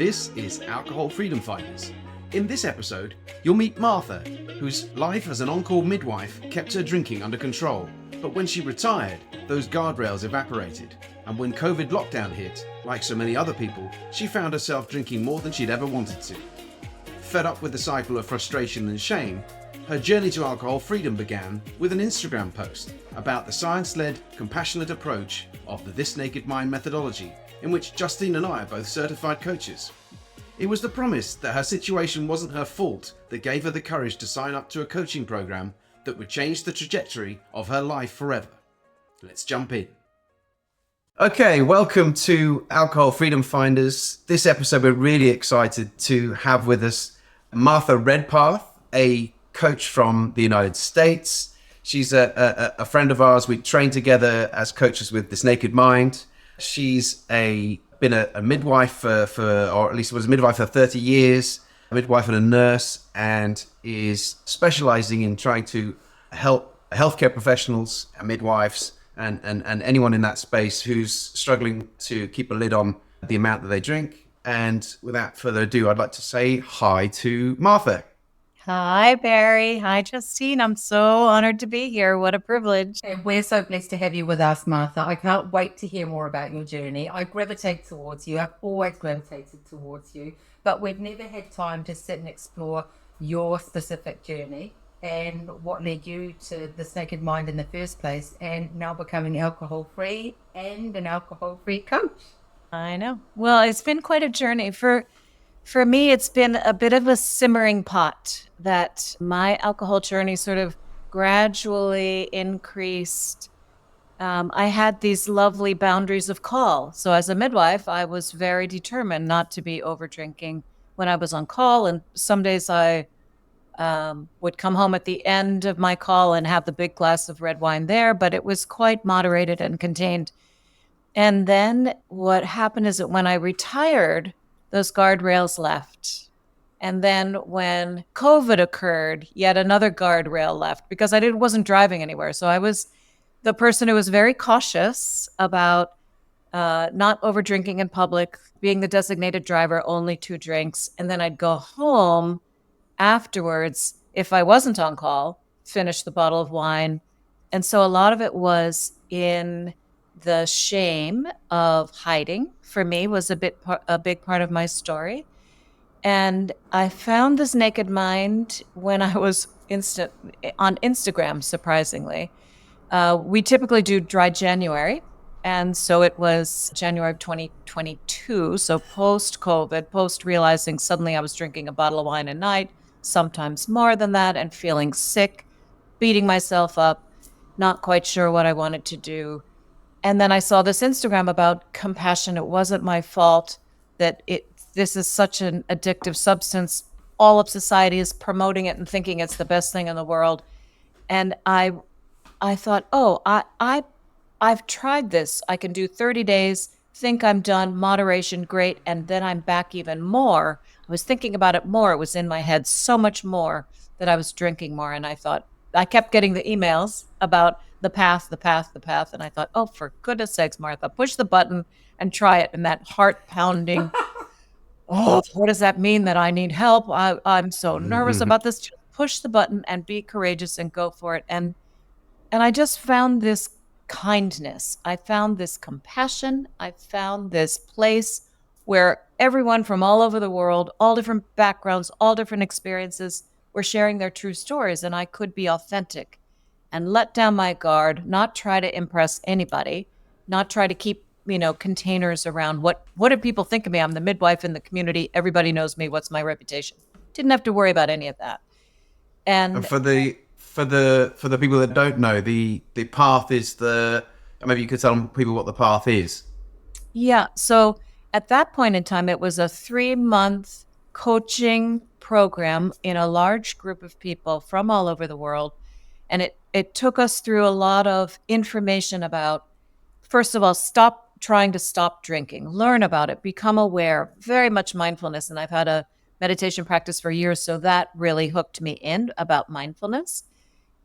This is Alcohol Freedom Finders. In this episode, you'll meet Martha, whose life as an on-call midwife kept her drinking under control. But when she retired, those guardrails evaporated. And when COVID lockdown hit, like so many other people, she found herself drinking more than she'd ever wanted to. Fed up with the cycle of frustration and shame, her journey to alcohol freedom began with an Instagram post about the science-led, compassionate approach of the This Naked Mind methodology, in which Justine and I are both certified coaches. It was the promise that her situation wasn't her fault that gave her the courage to sign up to a coaching program that would change the trajectory of her life forever. Let's jump in. Okay, welcome to Alcohol Freedom Finders. This episode we're really excited to have with us Martha Redpath, a coach from the United States. She's a friend of ours. We trained together as coaches with This Naked Mind. She's been a midwife or at least was a midwife for 30 years, a midwife and a nurse, and is specializing in trying to help healthcare professionals and midwives and anyone in that space who's struggling to keep a lid on the amount that they drink. And without further ado, I'd like to say hi to Martha. Hi, Barry. Hi, Justine. I'm so honored to be here. What a privilege. And we're so blessed to have you with us, Martha. I can't wait to hear more about your journey. I gravitate towards you. I've always gravitated towards you, but we've never had time to sit and explore your specific journey and what led you to This Naked Mind in the first place, and now becoming alcohol-free and an alcohol-free coach. I know. Well, it's been quite a journey. For me, it's been a bit of a simmering pot that my alcohol journey sort of gradually increased. I had these lovely boundaries of call. So as a midwife, I was very determined not to be over drinking when I was on call. And some days I would come home at the end of my call and have the big glass of red wine there, but it was quite moderated and contained. And then what happened is that when I retired, those guardrails left. And then when COVID occurred, yet another guardrail left because I wasn't driving anywhere. So I was the person who was very cautious about not over drinking in public, being the designated driver, only 2 drinks. And then I'd go home afterwards, if I wasn't on call, finish the bottle of wine. And so a lot of it was in the shame of hiding, for me, was a big part of my story. And I found This Naked Mind when I was on Instagram, surprisingly. We typically do dry January. And so it was January of 2022. So post-COVID, post-realizing suddenly I was drinking a bottle of wine a night, sometimes more than that, and feeling sick, beating myself up, not quite sure what I wanted to do. And then I saw this Instagram about compassion. It wasn't my fault that this is such an addictive substance. All of society is promoting it and thinking it's the best thing in the world. And I thought, I've tried this. I can do 30 days, think I'm done, moderation, great, and then I'm back even more. I was thinking about it more. It was in my head so much more that I was drinking more. And I thought, I kept getting the emails about the path. And I thought, oh, for goodness sakes, Martha, push the button and try it. And that heart pounding, what does that mean that I need help? I'm so nervous about this. Just push the button and be courageous and go for it. And I just found this kindness. I found this compassion. I found this place where everyone from all over the world, all different backgrounds, all different experiences were sharing their true stories. And I could be authentic and let down my guard, not try to impress anybody, not try to keep, containers around what do people think of me? I'm the midwife in the community. Everybody knows me. What's my reputation? Didn't have to worry about any of that. And for the people that don't know, the path is maybe you could tell people what the path is. Yeah. So at that point in time, it was a 3-month coaching program in a large group of people from all over the world. And it took us through a lot of information about, first of all, stop trying to stop drinking, learn about it, become aware, very much mindfulness. And I've had a meditation practice for years, so that really hooked me in about mindfulness.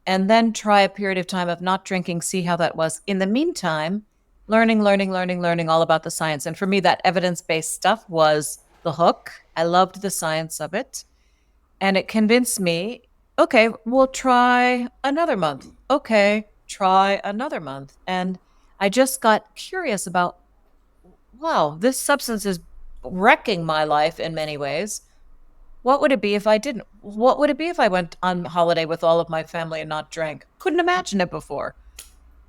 And then try a period of time of not drinking, see how that was. In the meantime, learning all about the science. And for me, that evidence-based stuff was the hook. I loved the science of it. And it convinced me, okay, we'll try another month. Okay, try another month. And I just got curious about, wow, this substance is wrecking my life in many ways. What would it be if I didn't? What would it be if I went on holiday with all of my family and not drank? Couldn't imagine it before.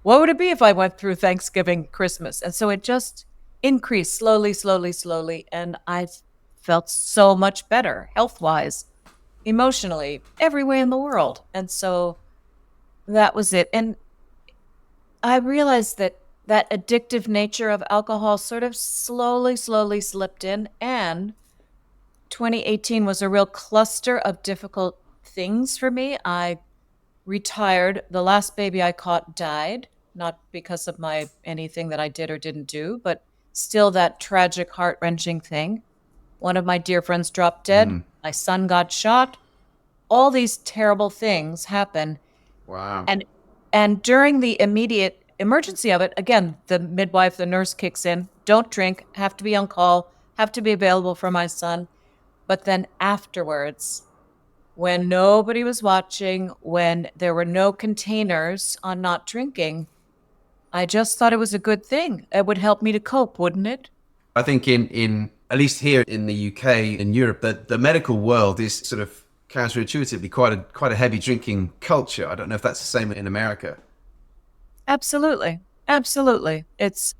What would it be if I went through Thanksgiving, Christmas? And so it just increased slowly, slowly, slowly. And I felt so much better health wise, emotionally, every way in the world. And so that was it. And I realized that that addictive nature of alcohol sort of slowly, slowly slipped in. And 2018 was a real cluster of difficult things for me. I retired. The last baby I caught died, not because of my anything that I did or didn't do, but still that tragic, heart-wrenching thing. One of my dear friends dropped dead. My son got shot. All these terrible things happen. Wow. And during the immediate emergency of it, again, the midwife, the nurse kicks in. Don't drink, have to be on call, have to be available for my son. But then afterwards, when nobody was watching, when there were no containers on not drinking, I just thought it was a good thing. It would help me to cope, wouldn't it? I think in at least here in the UK, in Europe, that the medical world is sort of counterintuitively quite a heavy drinking culture. I don't know if that's the same in America. Absolutely. Absolutely. It's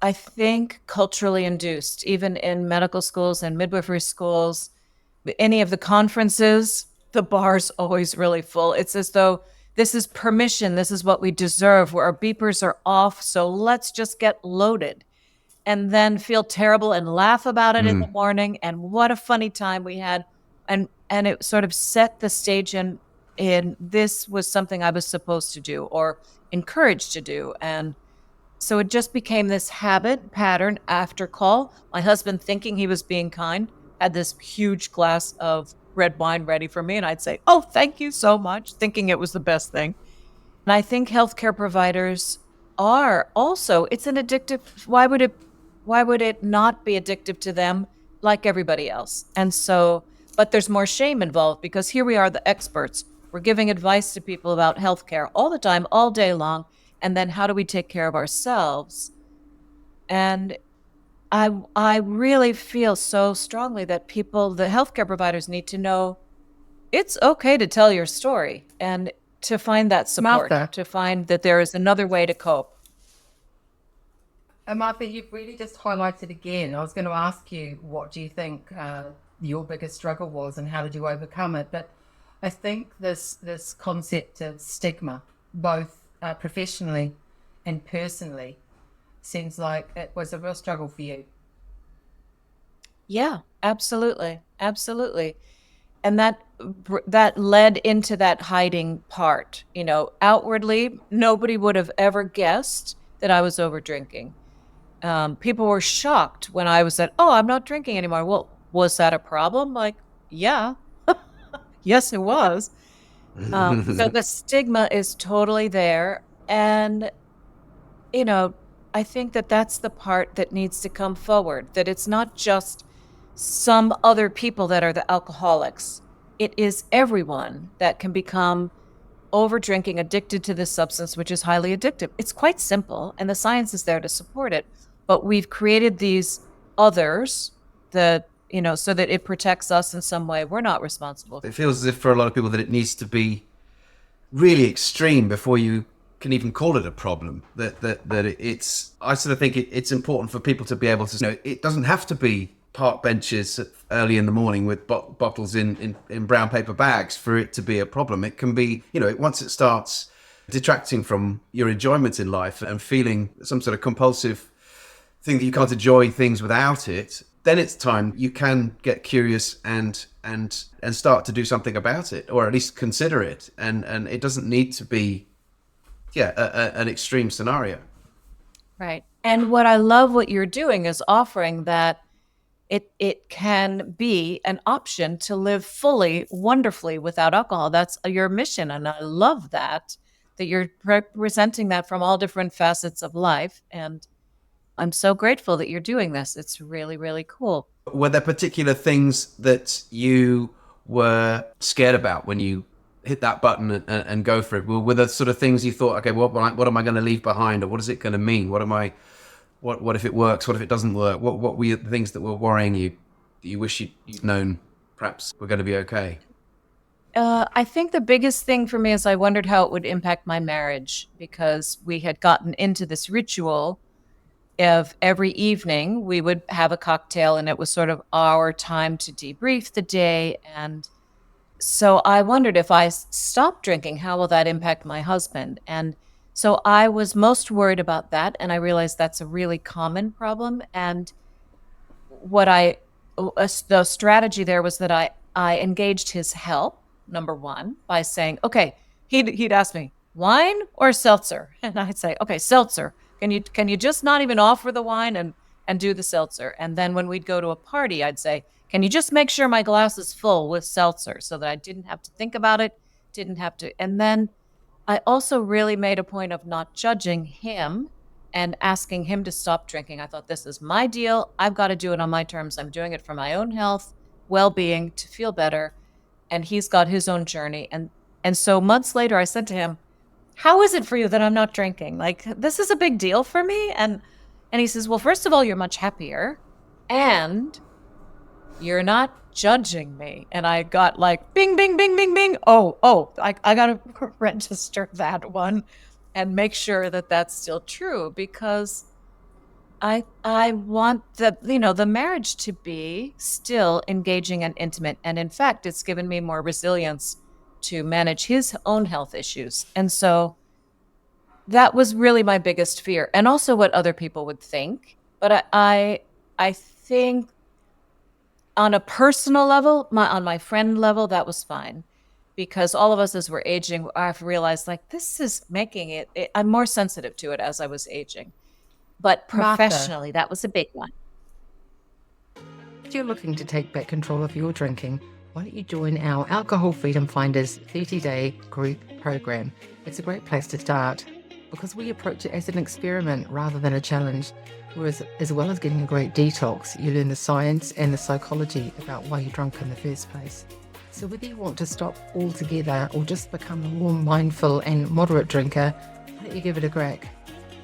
I think culturally induced, even in medical schools and midwifery schools, any of the conferences, the bar's always really full. It's as though this is permission, this is what we deserve, where our beepers are off, so let's just get loaded and then feel terrible and laugh about it in the morning. And what a funny time we had. And it sort of set the stage in this was something I was supposed to do or encouraged to do. And so it just became this habit pattern after call. My husband, thinking he was being kind, had this huge glass of red wine ready for me. And I'd say, oh, thank you so much, thinking it was the best thing. And I think healthcare providers are also, it's an addictive, why would it not be addictive to them like everybody else? And so, but there's more shame involved because here we are, the experts. We're giving advice to people about healthcare all the time, all day long. And then how do we take care of ourselves? And I really feel so strongly that people, the healthcare providers, need to know it's okay to tell your story and to find that support, Martha. to find that there is another way to cope. Martha, you've really just highlighted again. I was going to ask you, what do you think your biggest struggle was and how did you overcome it? But I think this concept of stigma, both professionally and personally, seems like it was a real struggle for you. Yeah, absolutely. Absolutely. And that led into that hiding part. You know, outwardly, nobody would have ever guessed that I was over drinking. People were shocked when I was said, "Oh, I'm not drinking anymore." Well, was that a problem? Like, yeah, yes, it was. So the stigma is totally there, and you know, I think that that's the part that needs to come forward. That it's not just some other people that are the alcoholics. It is everyone that can become over drinking, addicted to this substance, which is highly addictive. It's quite simple, and the science is there to support it. But we've created these others that, you know, so that it protects us in some way. We're not responsible. It feels as if for a lot of people that it needs to be really extreme before you can even call it a problem. It's I sort of think it's important for people to be able to, you know, it doesn't have to be park benches early in the morning with bottles in brown paper bags for it to be a problem. It can be, you know, once it starts detracting from your enjoyment in life and feeling some sort of compulsive thing that you can't enjoy things without it, then it's time you can get curious and start to do something about it, or at least consider it. And it doesn't need to be, an extreme scenario. Right. And what I love what you're doing is offering that it can be an option to live fully, wonderfully without alcohol. That's your mission. And I love that you're representing that from all different facets of life. And I'm so grateful that you're doing this. It's really, really cool. Were there particular things that you were scared about when you hit that button and go for it? Were there sort of things you thought, okay, what am I going to leave behind, or what is it going to mean? What if it works? What if it doesn't work? What were the things that were worrying you that you wish you'd known perhaps were going to be okay? I think the biggest thing for me is I wondered how it would impact my marriage, because we had gotten into this ritual of every evening we would have a cocktail, and it was sort of our time to debrief the day. And so I wondered, if I stop drinking, how will that impact my husband? And so I was most worried about that. And I realized that's a really common problem. And what the strategy there was that I engaged his help, number one, by saying, okay, he'd ask me, wine or seltzer? And I'd say, okay, seltzer. Can you just not even offer the wine and do the seltzer? And then when we'd go to a party, I'd say, can you just make sure my glass is full with seltzer, so that I didn't have to think about it, didn't have to. And then I also really made a point of not judging him and asking him to stop drinking. I thought, this is my deal. I've got to do it on my terms. I'm doing it for my own health, well-being, to feel better. And he's got his own journey. And so months later, I said to him, how is it for you that I'm not drinking? Like, this is a big deal for me. And he says, well, first of all, you're much happier, and you're not judging me. And I got like, bing, bing, bing, bing, bing. I got to register that one and make sure that that's still true, because I want the marriage to be still engaging and intimate. And in fact, it's given me more resilience to manage his own health issues. And so that was really my biggest fear, and also what other people would think. But I think on a personal level, on my friend level, that was fine, because all of us, as we're aging, I've realized, like, this is making I'm more sensitive to it as I was aging. But professionally, that was a big one. If you're looking to take back control of your drinking, why don't you join our Alcohol Freedom Finders 30-day group program? It's a great place to start, because we approach it as an experiment rather than a challenge. Whereas, as well as getting a great detox, you learn the science and the psychology about why you're drunk in the first place. So whether you want to stop altogether or just become a more mindful and moderate drinker, why don't you give it a crack?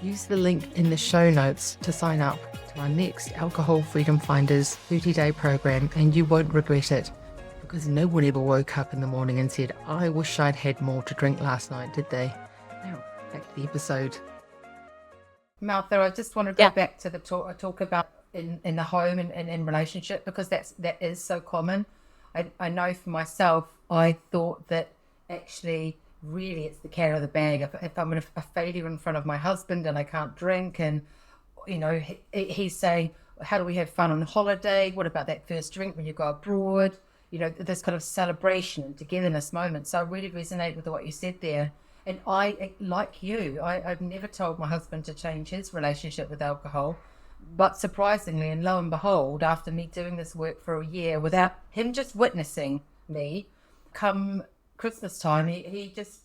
Use the link in the show notes to sign up to our next Alcohol Freedom Finders 30-day program, and you won't regret it, because no one ever woke up in the morning and said, I wish I'd had more to drink last night, did they? Now, back to the episode. Martha, I just want to go back to the talk about in the home and in relationship, because that is so common. I know for myself, I thought that actually really it's the cat out of the bag. If I'm a failure in front of my husband and I can't drink, and he's saying, how do we have fun on holiday? What about that first drink when you go abroad? This kind of celebration and togetherness moment. So I really resonate with what you said there. And I, like you, I've never told my husband to change his relationship with alcohol. But surprisingly, and lo and behold, after me doing this work for a year without him just witnessing me, come Christmas time, he just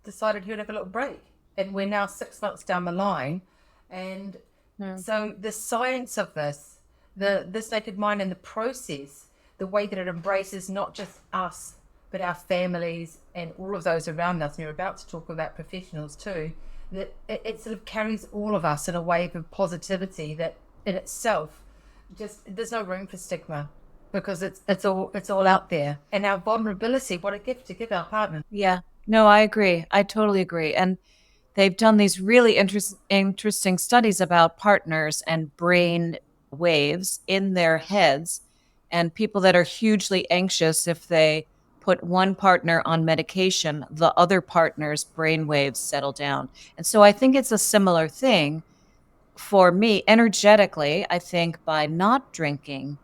decided he would have a little break. And we're now 6 months down the line. And so the science of this naked mind, and the process, the way that it embraces not just us, but our families and all of those around us, and you're about to talk about professionals too, that it sort of carries all of us in a wave of positivity that in itself, just there's no room for stigma, because it's all out there. And our vulnerability, what a gift to give our partner. Yeah, no, I agree. I totally agree. And they've done these really interesting studies about partners and brain waves in their heads, and people that are hugely anxious, if they put one partner on medication, the other partner's brain waves settle down. And so I think it's a similar thing for me energetically. I think by not drinking,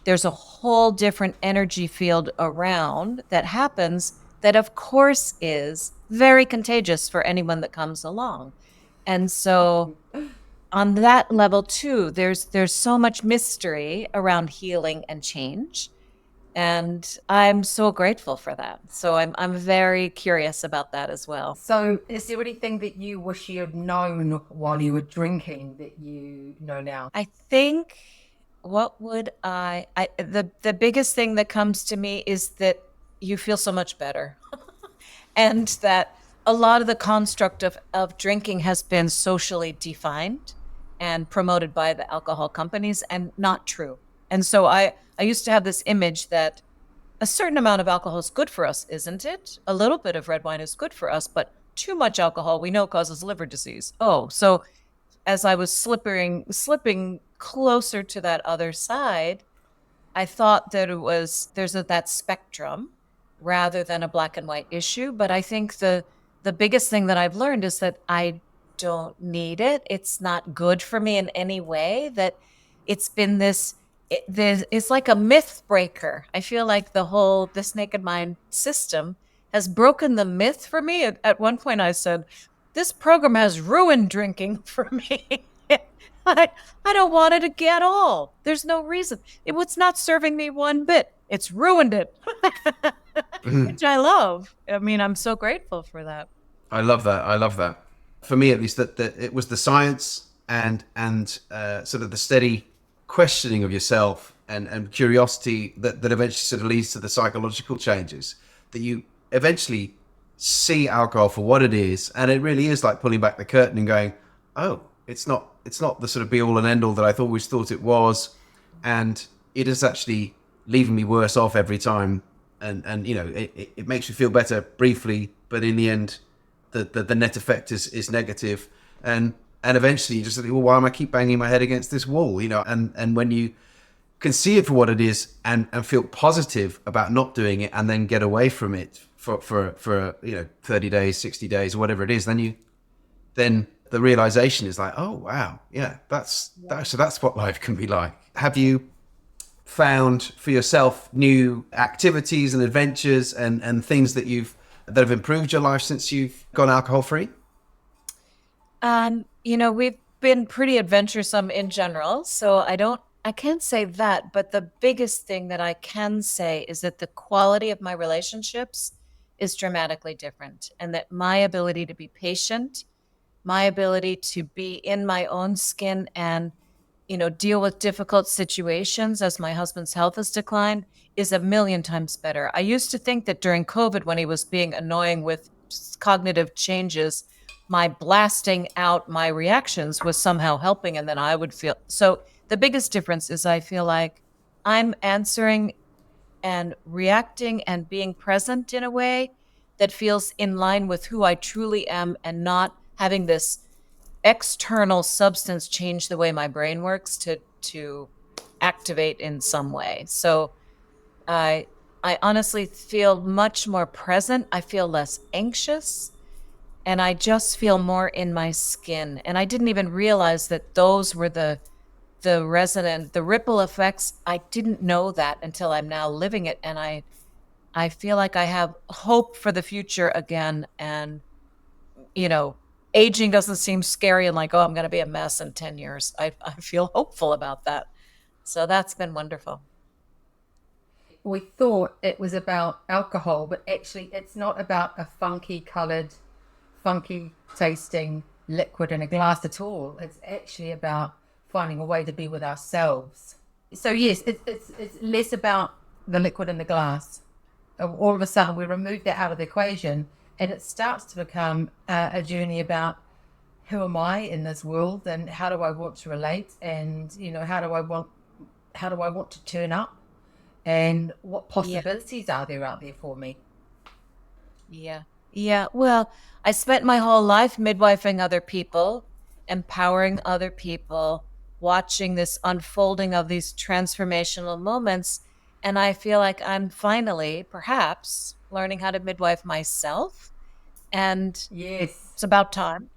there's a whole different energy field around that happens that, of course, is very contagious for anyone that comes along. And so on that level too, there's so much mystery around healing and change. And I'm so grateful for that. So I'm very curious about that as well. So, is there anything that you wish you had known while you were drinking that you know now? I think what would I the biggest thing that comes to me is that you feel so much better. And that a lot of the construct of drinking has been socially defined and promoted by the alcohol companies and not true. And so I used to have this image that a certain amount of alcohol is good for us, isn't it? A little bit of red wine is good for us, but too much alcohol we know causes liver disease. Oh, so as I was slipping closer to that other side, I thought that that spectrum rather than a black and white issue. But I think the biggest thing that I've learned is that I don't need it. It's not good for me in any way. That it's been it's like a myth breaker. I feel like this Naked Mind system has broken the myth for me. At one point I said, this program has ruined drinking for me. I, I don't want it at all. There's no reason. It's not serving me one bit. It's ruined it, which I love. I mean, I'm so grateful for that. I love that. I love that. For me, at least, that it was the science and sort of the steady questioning of yourself and curiosity that eventually sort of leads to the psychological changes that you eventually see alcohol for what it is, and it really is like pulling back the curtain and going, oh, it's not the sort of be all and end all that I always thought it was, and it is actually leaving me worse off every time, and you know, it makes me feel better briefly, but in the end the net effect is negative, and eventually you just think, well, why am I keep banging my head against this wall, you know? And when you can see it for what it is and feel positive about not doing it, and then get away from it for you know, 30 days, 60 days, or whatever it is, then the realization is like, oh wow, yeah, so that's what life can be like. Have you found for yourself new activities and adventures and things that have improved your life since you've gone alcohol free? You know, we've been pretty adventuresome in general, so I can't say that, but the biggest thing that I can say is that the quality of my relationships is dramatically different, and that my ability to be patient, my ability to be in my own skin and, you know, deal with difficult situations as my husband's health has declined is a million times better. I used to think that during COVID, when he was being annoying with cognitive changes, my blasting out my reactions was somehow helping, and then I would feel so. The biggest difference is I feel like I'm answering and reacting and being present in a way that feels in line with who I truly am, and not having this external substance change the way my brain works to activate in some way. So I honestly feel much more present. I feel less anxious, and I just feel more in my skin. And I didn't even realize that those were the ripple effects. I didn't know that until I'm now living it, and I feel like I have hope for the future again. And, you know, aging doesn't seem scary and like, oh, I'm going to be a mess in 10 years. I feel hopeful about that. So that's been wonderful. We thought it was about alcohol, but actually it's not about a funky colored, funky tasting liquid in a glass at all. It's actually about finding a way to be with ourselves. So yes, it's less about the liquid in the glass. All of a sudden we remove that out of the equation, and it starts to become a journey about who am I in this world, and how do I want to relate, and, you know, how do I want to turn up, and what possibilities are there out there for me? Yeah. Yeah. Well, I spent my whole life midwifing other people, empowering other people, watching this unfolding of these transformational moments. And I feel like I'm finally, perhaps, learning how to midwife myself. And Yes. it's about time.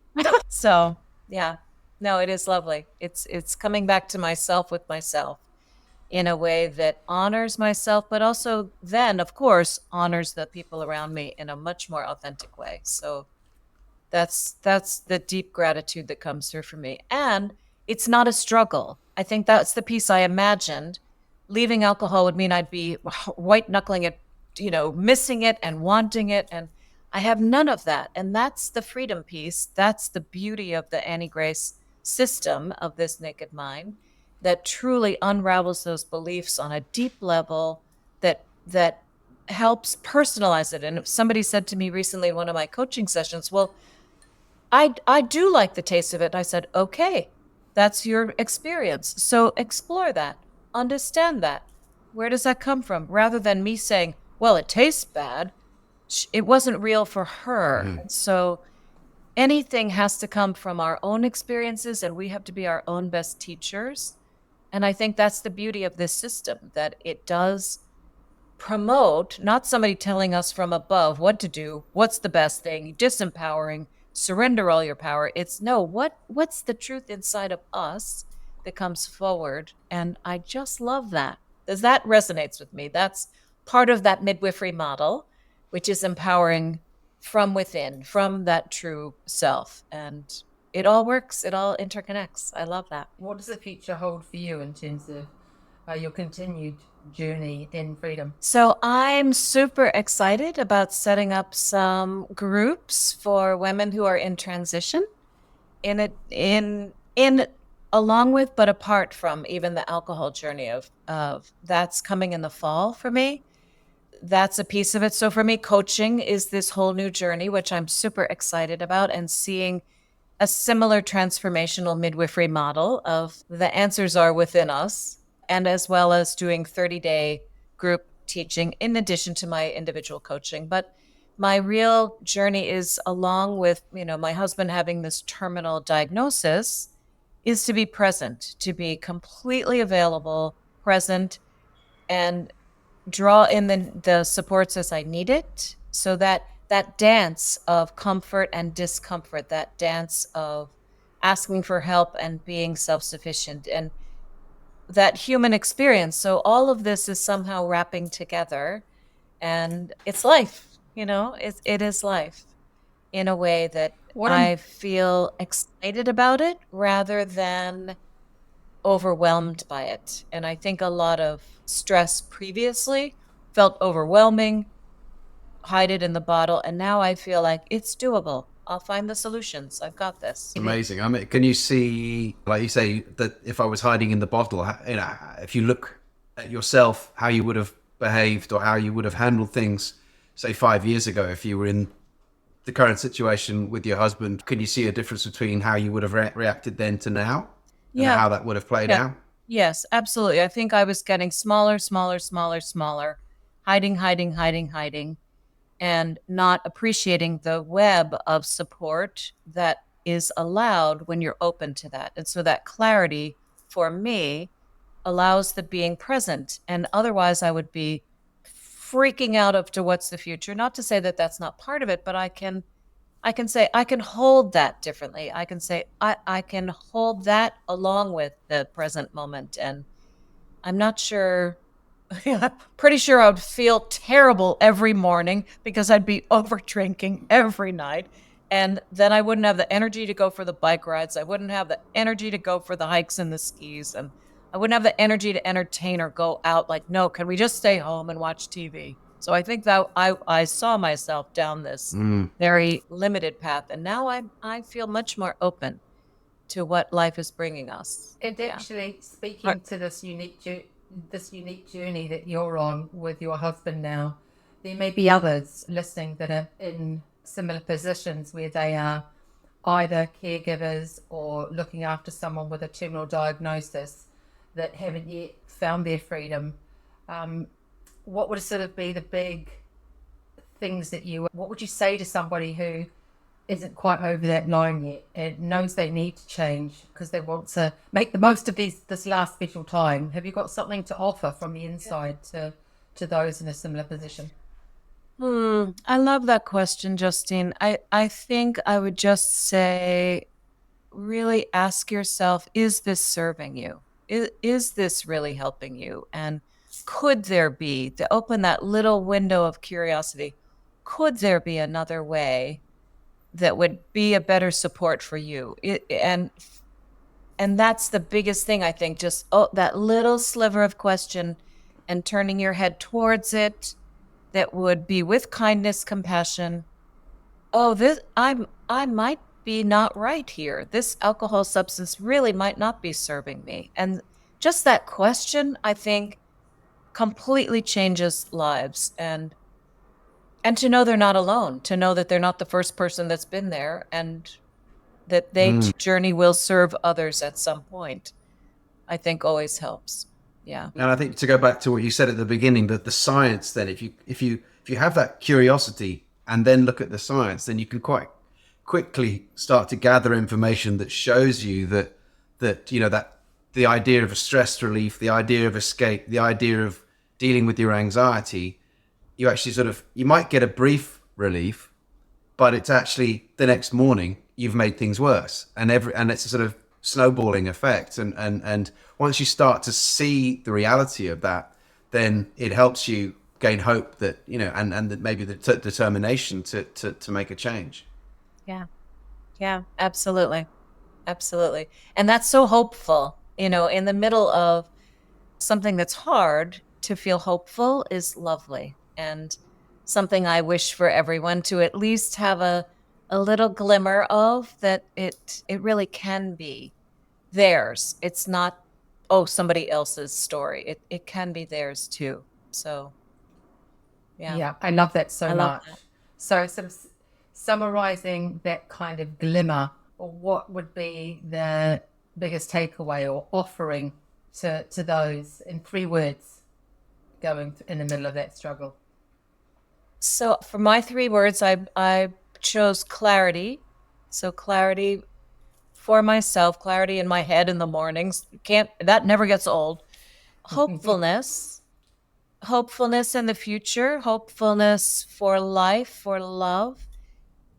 So, yeah. No, it is lovely. It's coming back to myself with myself in a way that honors myself, but also then, of course, honors the people around me in a much more authentic way. So that's the deep gratitude that comes through for me. And it's not a struggle. I think that's the piece I imagined, leaving alcohol would mean I'd be white knuckling it, missing it and wanting it. And I have none of that. And that's the freedom piece. That's the beauty of the Annie Grace system of this naked mind that truly unravels those beliefs on a deep level that helps personalize it. And somebody said to me recently in one of my coaching sessions, well, I do like the taste of it. And I said, okay, that's your experience. So explore that, understand that. Where does that come from? Rather than me saying, well, it tastes bad. It wasn't real for her. So anything has to come from our own experiences, and we have to be our own best teachers. And I think that's the beauty of this system, that it does promote not somebody telling us from above what to do, what's the best thing, disempowering, surrender all your power. It's no, what's the truth inside of us that comes forward. And I just love that, because that resonates with me. That's part of that midwifery model, which is empowering from within, from that true self. And it all works, it all interconnects. I love that. What does the future hold for you in terms of your continued journey in freedom? So I'm super excited about setting up some groups for women who are in transition, in along with but apart from even the alcohol journey of that's coming in the fall for me. That's a piece of it. So for me, coaching is this whole new journey, which I'm super excited about, and seeing a similar transformational midwifery model of the answers are within us, and as well as doing 30-day group teaching in addition to my individual coaching. But my real journey is, along with, my husband having this terminal diagnosis, is to be present, to be completely available, present, and draw in the supports as I need it, so that dance of comfort and discomfort, that dance of asking for help and being self-sufficient, and that human experience. So all of this is somehow wrapping together, and it's life, it is life in a way that I feel excited about it rather than overwhelmed by it. And I think a lot of stress previously felt overwhelming, hide it in the bottle, and now I feel like it's doable. I'll find the solutions. I've got this. Amazing. I mean, can you see, like you say, that if I was hiding in the bottle, if you look at yourself, how you would have behaved or how you would have handled things, say 5 years ago, if you were in the current situation with your husband, can you see a difference between how you would have reacted then to now? And how that would have played out? Yes, absolutely. I think I was getting smaller, hiding, and not appreciating the web of support that is allowed when you're open to that. And so that clarity for me allows the being present. And otherwise I would be freaking out of to what's the future. Not to say that that's not part of it, but I can say I can hold that differently. I can say I can hold that along with the present moment. And I'm not sure, I'm pretty sure I would feel terrible every morning because I'd be over drinking every night. And then I wouldn't have the energy to go for the bike rides. I wouldn't have the energy to go for the hikes and the skis. And I wouldn't have the energy to entertain or go out. Like, no, can we just stay home and watch TV? So I think that I saw myself down this very limited path. And now I feel much more open to what life is bringing us. And actually, speaking to this unique journey that you're on with your husband now, there may be others listening that are in similar positions where they are either caregivers or looking after someone with a terminal diagnosis that haven't yet found their freedom. What would sort of be the big things what would you say to somebody who isn't quite over that line yet and knows they need to change because they want to make the most of this last special time? Have you got something to offer from the inside to those in a similar position? I love that question, Justine. I think I would just say, really ask yourself, is this serving you? Is this really helping you? And could there be, to open that little window of curiosity, could there be another way that would be a better support for you? And And that's the biggest thing, I think, just that little sliver of question and turning your head towards it that would be with kindness, compassion. Oh, this I might be not right here. This alcohol substance really might not be serving me. And just that question, I think, completely changes lives. And to know they're not alone, to know that they're not the first person that's been there, and that journey will serve others at some point, I think always helps. Yeah. And I think to go back to what you said at the beginning, that the science, then if you have that curiosity and then look at the science, then you can quite quickly start to gather information that shows you that that the idea of a stress relief, the idea of escape, the idea of dealing with your anxiety, you actually you might get a brief relief, but it's actually the next morning you've made things worse, and it's a sort of snowballing effect, and once you start to see the reality of that, then it helps you gain hope that and that maybe the determination to make a change. Yeah. Yeah, absolutely. Absolutely. And that's so hopeful, in the middle of something that's hard. To feel hopeful is lovely, and something I wish for everyone to at least have a little glimmer of, that it really can be theirs. It's not, oh, somebody else's story. It can be theirs too. So yeah. Yeah, I love that so I love much. that. So, summarizing that kind of glimmer, or what would be the biggest takeaway or offering to those in 3 words going in the middle of that struggle? So for my 3 words, I chose clarity. So clarity for myself, clarity in my head in the mornings. That never gets old. Hopefulness, hopefulness in the future, hopefulness for life, for love.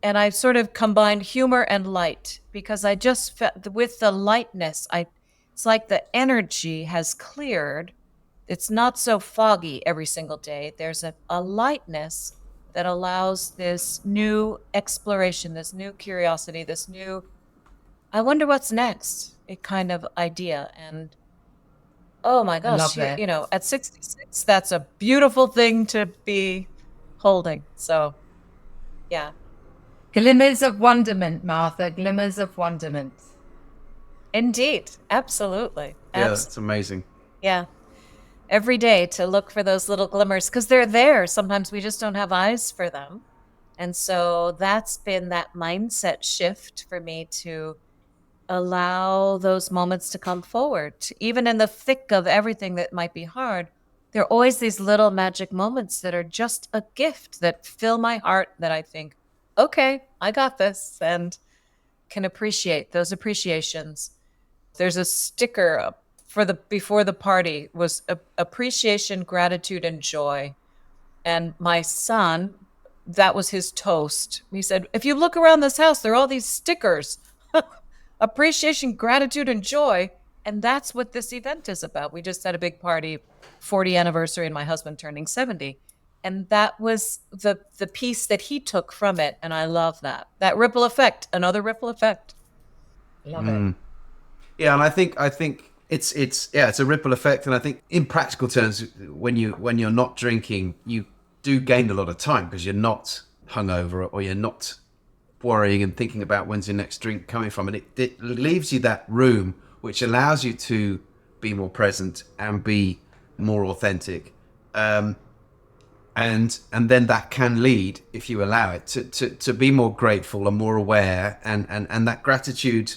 And I sort of combined humor and light, because I just felt with the lightness, it's like the energy has cleared. It's not so foggy every single day. There's a lightness that allows this new exploration, this new curiosity, this new, I wonder what's next, a kind of idea. And oh my I love gosh, that. at 66, that's a beautiful thing to be holding. So yeah, Glimmers of wonderment, Martha. Glimmers of wonderment. indeed. Absolutely. Yeah, that's amazing. Yeah. Every day to look for those little glimmers, because they're there. Sometimes we just don't have eyes for them. And so that's been that mindset shift for me, to allow those moments to come forward. Even in the thick of everything that might be hard, there are always these little magic moments that are just a gift, that fill my heart, that I think, okay, I got this, and can appreciate those appreciations. There's a sticker up for the before the party was appreciation, gratitude, and joy. And my son, that was his toast. He said, if you look around this house, there are all these stickers. Appreciation, gratitude, and joy. And that's what this event is about. We just had a big party, 40th anniversary, and my husband turning 70. And that was the piece that he took from it. And I love that. That ripple effect, another ripple effect. Love it. Yeah, and I think it's a ripple effect, and I think in practical terms, when you're not drinking, you do gain a lot of time, because you're not hungover, or you're not worrying and thinking about when's your next drink coming from, and it leaves you that room which allows you to be more present and be more authentic, and then that can lead, if you allow it, to be more grateful and more aware, and that gratitude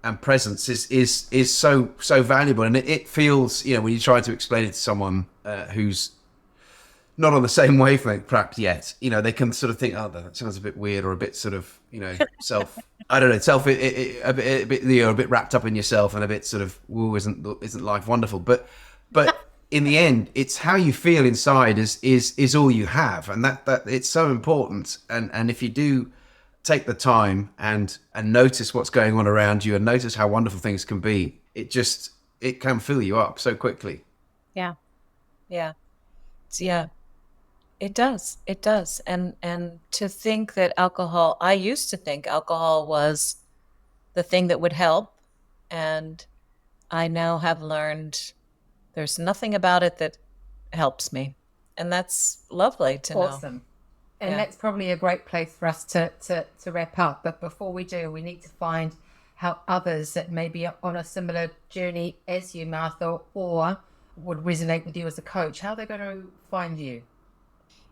and presence is so valuable. And it feels, when you try to explain it to someone who's not on the same wavelength perhaps yet, they can sort of think, oh, that sounds a bit weird, or a bit sort of, self, I don't know, a bit a bit wrapped up in yourself, and a bit sort of, ooh, isn't life wonderful? But in the end, it's how you feel inside is all you have, and that it's so important. And if you do take the time and notice what's going on around you, and notice how wonderful things can be, it can fill you up so quickly. Yeah. Yeah. Yeah. It does. It does. And to think that I used to think alcohol was the thing that would help. And I now have learned there's nothing about it that helps me. And that's lovely to know. Awesome. And Yeah. that's probably a great place for us to wrap up. But before we do, we need to find how others that may be on a similar journey as you, Martha, or would resonate with you as a coach, how they're going to find you.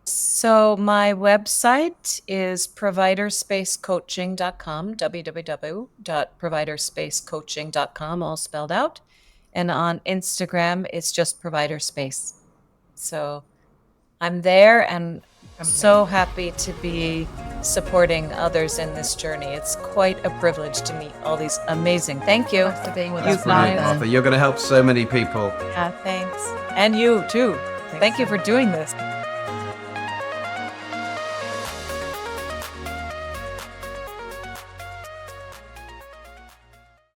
So my website is providerspacecoaching.com, www.providerspacecoaching.com, all spelled out. And on Instagram, it's just Provider Space. So I'm there and so happy to be supporting others in this journey. It's quite a privilege to meet all these amazing. Thank you. Thanks for being with That's us, Brilliant, Martha. Martha. You're going to help so many people. Yeah, thanks. And you too. Thank you for doing this.